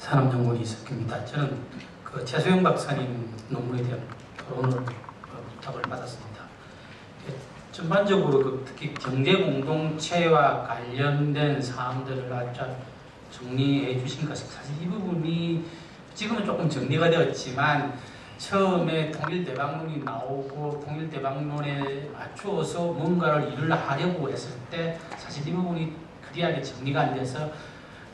산업연구원이 있었습니다. 저는 그 최소영 박사님 논문에 대한 토론을 부탁을 받았습니다. 전반적으로 특히 경제 공동체와 관련된 사항들을 아주 정리해 주신 것 같습니다. 사실 이 부분이 지금은 조금 정리가 되었지만 처음에 통일대박론이 나오고 통일대박론에 맞추어서 뭔가를 일을 하려고 했을 때 사실 이 부분이 그리하게 정리가 안 돼서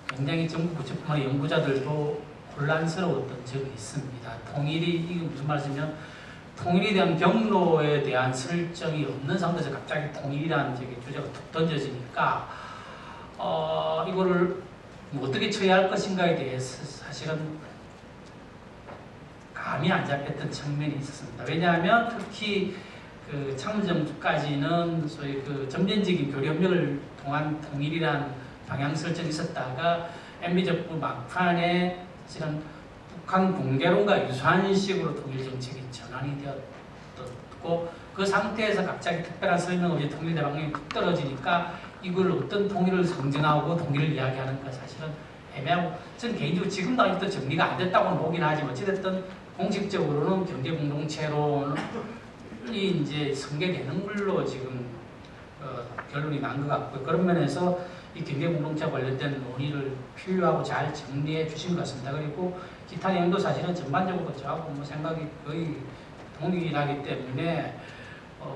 굉장히 정부 부처뿐만 아니라 연구자들도 혼란스러웠던 적이 있습니다. 통일이 이게 무슨 말씀이냐면 통일에 대한 경로에 대한 설정이 없는 상태에서 갑자기 통일이라는 주제가 툭 던져지니까 이거를 뭐 어떻게 처리할 것인가에 대해서 사실은 감이 안 잡혔던 측면이 있었습니다. 왜냐하면 특히 그 참여정부까지는 소위 그 점진적인 교류협력을 통한 통일이란 방향 설정이 있었다가 MB 정부 막판에 사실은 북한 붕괴론과 유사한 식으로 통일 정책이 전환이 되었고 그 상태에서 갑자기 특별한 설명 없이 통일대박론이 툭 떨어지니까 이걸 어떤 통일을 상징하고 통일을 이야기하는가 사실은 애매하고 저는 개인적으로 지금도 아직도 정리가 안 됐다고는 보긴 하지만 어찌됐든 공식적으로는 경제공동체론이 이제 성계되는 걸로 지금 결론이 난 것 같고요. 그런 면에서 이 경제공동체와 관련된 논의를 필요하고 잘 정리해 주신 것 같습니다. 그리고 기타 내용도 사실은 전반적으로 저하고 뭐 생각이 거의 동일하기 때문에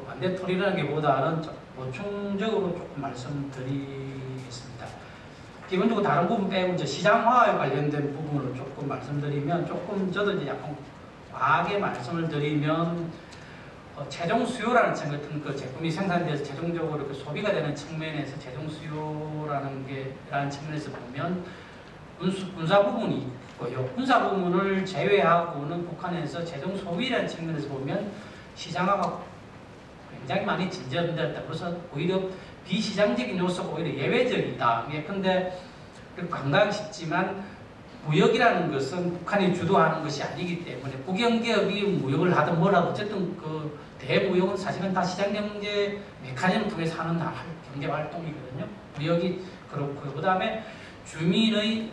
반대 토론이라는 게 보다는 보충적으로 조금 말씀드리겠습니다. 기본적으로 다른 부분 빼고 이제 시장화에 관련된 부분을 조금 말씀드리면 조금 저도 이제 약간 과하게 말씀을 드리면 최종 수요라는 같은 그 제품이 생산돼서 최종적으로 그 소비가 되는 측면에서 최종 수요라는 게라는 측면에서 보면 군사 부분이 있고요. 군사 부분을 제외하고는 북한에서 최종 소비라는 측면에서 보면 시장화가 굉장히 많이 진전되었다. 그래서 오히려 비시장적인 요소가 오히려 예외적이다. 근데 관광 싶지만 무역이라는 것은 북한이 주도하는 것이 아니기 때문에 국영기업이 무역을 하든 뭐라도 어쨌든 그 대무역은 사실은 다 시장경제 메커니즘을 통해서 하는 경제활동이거든요. 무역이 그렇고요. 그 다음에 주민의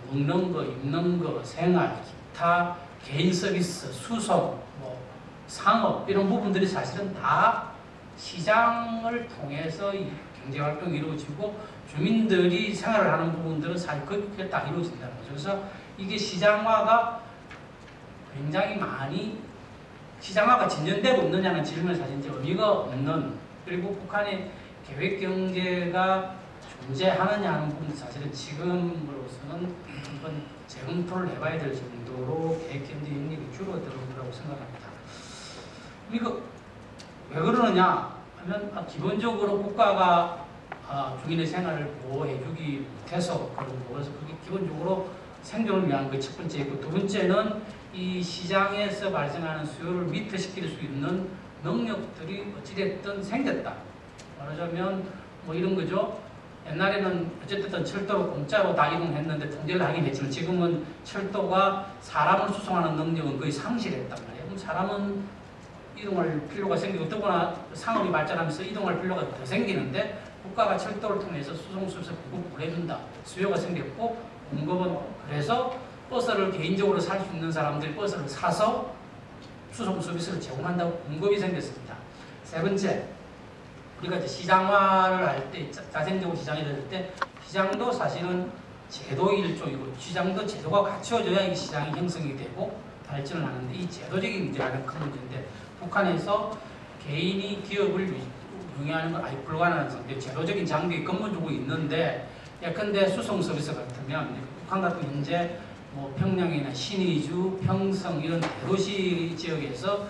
먹는 거, 입는 거, 생활, 기타, 개인 서비스, 수송, 상업 이런 부분들이 사실은 다 시장을 통해서 경제활동이 이루어지고 주민들이 생활을 하는 부분들은 사실 그게 다 이루어진다는 거죠. 그래서 이게 시장화가 굉장히 많이 시장화가 진전되고 있느냐는 질문에 사실 이제 의미가 없는 그리고 북한의 계획경제가 존재하느냐 하는 부분은 사실은 지금으로서는 한번 재검토를 해봐야 될 정도로 계획경제 영역이 줄어드는 거라고 생각합니다. 이거 왜 그러느냐 하면 기본적으로 국가가 주민의 생활을 보호해주기 못해서 그런 거고 그래서 그게 기본적으로 생존을 위한 그 첫 번째이고 두 번째는 이 시장에서 발생하는 수요를 미트시킬 수 있는 능력들이 어찌됐든 생겼다. 말하자면 이런 거죠. 옛날에는 어쨌든 철도로 공짜로 다 이동했는데 통제를 하긴 했지만 지금은 철도가 사람을 수송하는 능력은 거의 상실했단 말이에요. 그럼 사람은 이동할 필요가 생기고 더구나 상업이 발전하면서 이동할 필요가 더 생기는데 국가가 철도를 통해서 수송 서비스를 보내준다. 수요가 생겼고 공급은 그래서 버스를 개인적으로 살 수 있는 사람들이 버스를 사서 수송 서비스를 제공한다고 공급이 생겼습니다. 세 번째, 우리가 이제 시장화를 할 때, 자생적으로 시장이 될 때 시장도 사실은 제도 일종이고 시장도 제도가 갖춰져야 이 시장이 형성이 되고 발전을 하는데 이 제도적인 문제가 가장 큰 문제인데 북한에서 개인이 기업을 운영하는 건 아예 불가능한 상태 제도적인 장벽이 근본적으로 있는데 예컨대 수송 서비스 같으면 북한 같은 현재 평양이나 신의주, 평성 이런 대도시 지역에서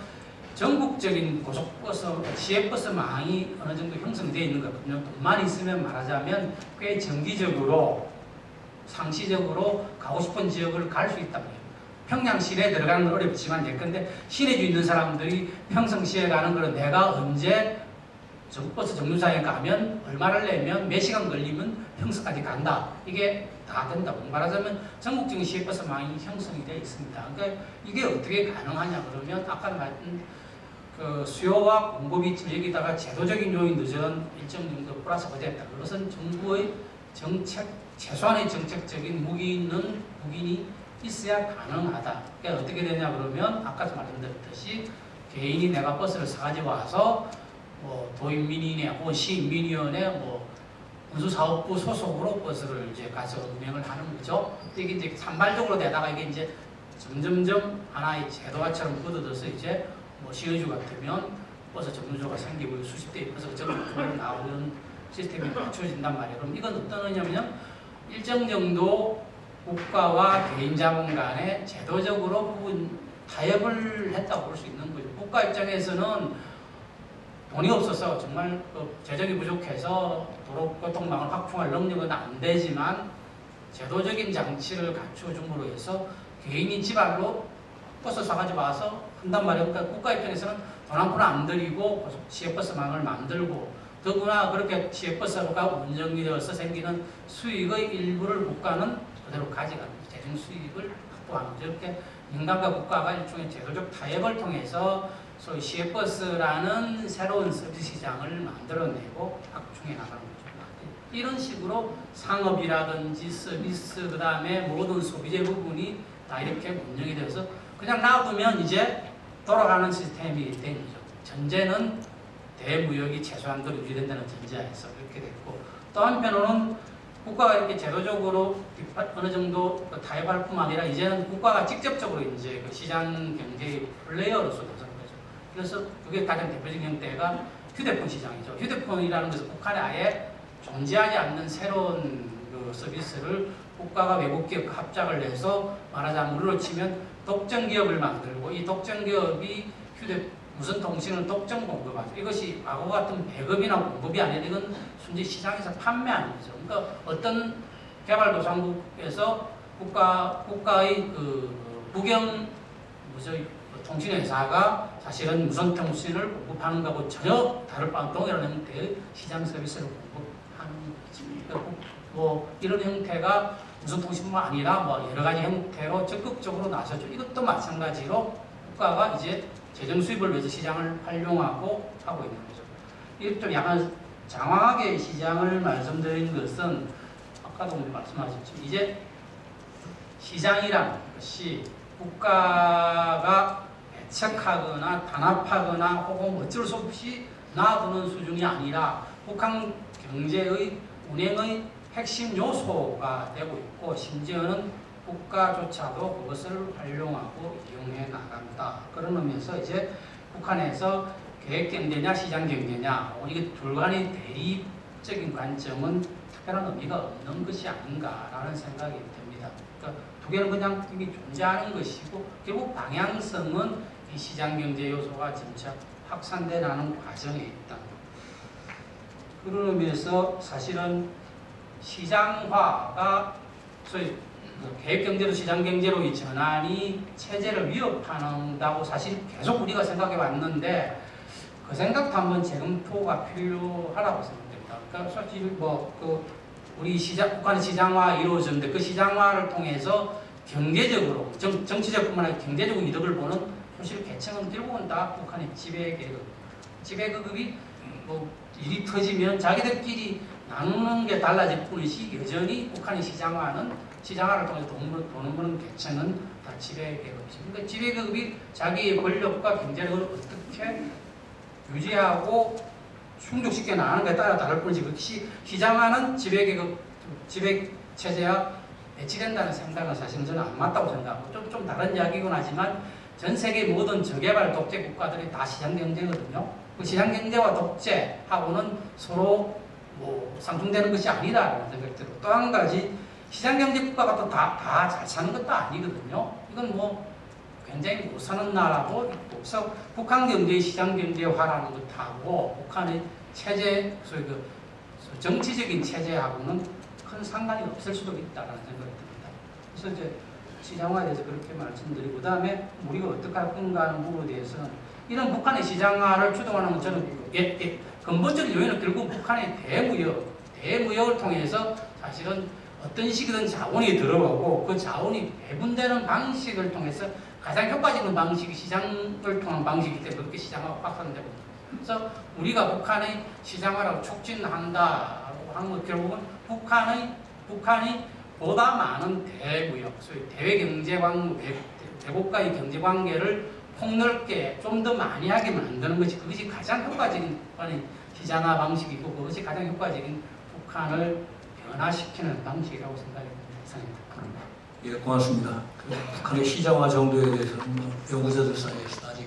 전국적인 고속버스, 시외버스망이 어느 정도 형성되어 있는 거거든요. 돈만 있으면 말하자면 꽤 정기적으로 상시적으로 가고 싶은 지역을 갈 수 있단 말이에요. 평양 시내에 들어가는 건 어렵지만 예컨대 시내주 있는 사람들이 평성시에 가는 걸 내가 언제 버스 정류장에 가면 얼마를 내면 몇 시간 걸리면 평서까지 간다. 이게 다 된다고 말하자면 전국적인 시외버스망이 형성이 되어 있습니다. 그러니까 이게 어떻게 가능하냐 그러면 아까 말했던 그 수요와 공급이 있지만 여기다가 제도적인 요인도 전 일정 정도 플러스가 됐다. 그것은 정부의 정책 최소한의 정책적인 무기이 있어야 가능하다. 그러니까 어떻게 되냐 그러면 아까도 말씀드렸듯이 개인이 내가 버스를 사가지고 와서 뭐 도인민의회 혹은 시민위원회 뭐 운수사업부 소속으로 버스를 이제 가서 운행을 하는 거죠. 이게 이제 산발적으로 되다가 이게 이제 점점점 하나의 제도화처럼 뻗어져서 이제 뭐 시의주 같으면 버스 전문조가 생기고 수십 대의 버스가 전문적으로 나오는 시스템이 갖춰진단 말이에요. 그럼 이건 어떤 의미냐면 일정 정도 국가와 개인 자본 간에 제도적으로 부분 타협을 했다고 볼 수 있는 거죠. 국가 입장에서는 돈이 없어서 정말 재정이 부족해서 도로교통망을 확충할 능력은 안 되지만 제도적인 장치를 갖춰줌으로 해서 개인이 지발로 버스 사가지고 와서 한단 말이에요. 그러니까 국가 입장에서는 돈 한 푼 안 들이고 시외버스망을 만들고 더구나 그렇게 시외버스가 운영이 되어서 생기는 수익의 일부를 국가는 그대로 가져가는 재정 수익을 확보하는 거죠. 이렇게 민간과 국가가 일종의 제도적 타협을 통해서 소위 시외버스라는 새로운 서비스 시장을 만들어내고 확충해 나가는 거죠. 이런 식으로 상업이라든지 서비스 그 다음에 모든 소비재 부분이 다 이렇게 운영이 돼서 그냥 놔두면 이제 돌아가는 시스템이 된 거죠. 전제는 대무역이 최소한도로 유지된다는 전제하에서 이렇게 됐고 또 한편으로는 국가가 이렇게 제도적으로 어느 정도 타협할 뿐만 아니라 이제는 국가가 직접적으로 이제 그 시장 경제의 플레이어로서 나서는 거죠. 그래서 그게 가장 대표적인 형태가 휴대폰 시장이죠. 휴대폰이라는 것은 북한에 아예 존재하지 않는 새로운 그 서비스를 국가가 외국 기업과 합작을 해서 말하자면 우리로 치면 독점 기업을 만들고 이 독점 기업이 무선 통신을 독점 공급하죠. 이것이 과거 같은 배급이나 공급이 아니라 이건 순전히 시장에서 판매하는 거죠. 그러니까 어떤 개발도상국에서 국가의 그 국영 통신회사가 사실은 무선 통신을 공급하는 것하고 전혀 다를 바 동일한 형태의 시장 서비스를 공급하는 거죠. 그러니까 뭐 이런 형태가 무선 통신뿐만 아니라 뭐 여러 가지 형태로 적극적으로 나서죠. 이것도 마찬가지로 국가가 이제 재정 수입을 위해서 시장을 활용하고 하고 있는 거죠. 이렇게 좀 약간 장황하게 시장을 말씀드린 것은 아까도 말씀하셨죠. 이제 시장이라는 것이 국가가 배척하거나 단합하거나 혹은 어쩔 수 없이 놔두는 수준이 아니라 북한 경제의 운행의 핵심 요소가 되고 있고 심지어는 국가조차도 그것을 활용하고 이용해 나간다. 그런 의미에서 이제 북한에서 계획경제냐 시장경제냐 이게 둘 간의 대립적인 관점은 특별한 의미가 없는 것이 아닌가라는 생각이 듭니다. 그러니까 두 개는 그냥 이미 존재하는 것이고 결국 방향성은 이 시장경제 요소가 점차 확산돼 나가는 과정에 있다. 그런 의미에서 사실은 시장화가 소위 계획경제로 시장경제로 이 전환이 체제를 위협한다고 사실 계속 우리가 생각해 왔는데 그 생각도 한번 재검토가 필요하다고 생각됩니다. 그러니까 솔직히 우리 북한의 시장화 이루어졌는데 그 시장화를 통해서 경제적으로 정치적뿐만 아니라 경제적 이득을 보는 사실 계층은 결국은 다 북한의 지배계급이 뭐 일이 터지면 자기들끼리 나누는 게 달라질 뿐이지 여전히 북한의 시장화를 통해서 돈을 버는 계층은 다 지배계급이죠. 그러니까 지배계급이 자기의 권력과 경제력을 어떻게 유지하고 충족시켜 나가는 것에 따라 다를 뿐이지 시장화는 지배계급, 지배체제와 배치된다는 생각은 사실은 저는 안 맞다고 생각하고 좀 다른 이야기긴 하지만 전 세계 모든 저개발 독재 국가들이 다 시장경제거든요. 그 시장경제와 독재하고는 서로 상충되는 것이 아니다라는 생각이 들고 또 한 가지 시장경제 국가가 또 다 잘 사는 것도 아니거든요. 이건 굉장히 못 사는 나라도 있고 그래서 북한 경제의 시장경제화라는 것하고 북한의 체제, 소위 정치적인 체제하고는 큰 상관이 없을 수도 있다라는 생각이 듭니다. 그래서 이제 시장화에 대해서 그렇게 말씀드리고 그다음에 우리가 어떻게 할 건가 하는 부분에 대해서는 이런 북한의 시장화를 주도하는 건 저는 근본적인 요인은 결국 북한의 대무역을 통해서 사실은 어떤 식이든 자원이 들어오고 그 자원이 배분되는 방식을 통해서 가장 효과적인 방식이 시장을 통한 방식이기 때문에 그렇게 시장화가 확산되고 그래서 우리가 북한의 시장화를 촉진한다고 하는 것 결국은 북한의 북한이 보다 많은 대구역, 소위 대국가의 경제관계를 폭넓게 좀 더 많이 하게 만드는 것이 그것이 가장 효과적인 비자나 방식이고 그것이 가장 효과적인 북한을 변화시키는 방식이라고 생각이 듭니다. 예, 고맙습니다. 북한의 시장화 정도에 대해서는 연구자들 사이에서 아직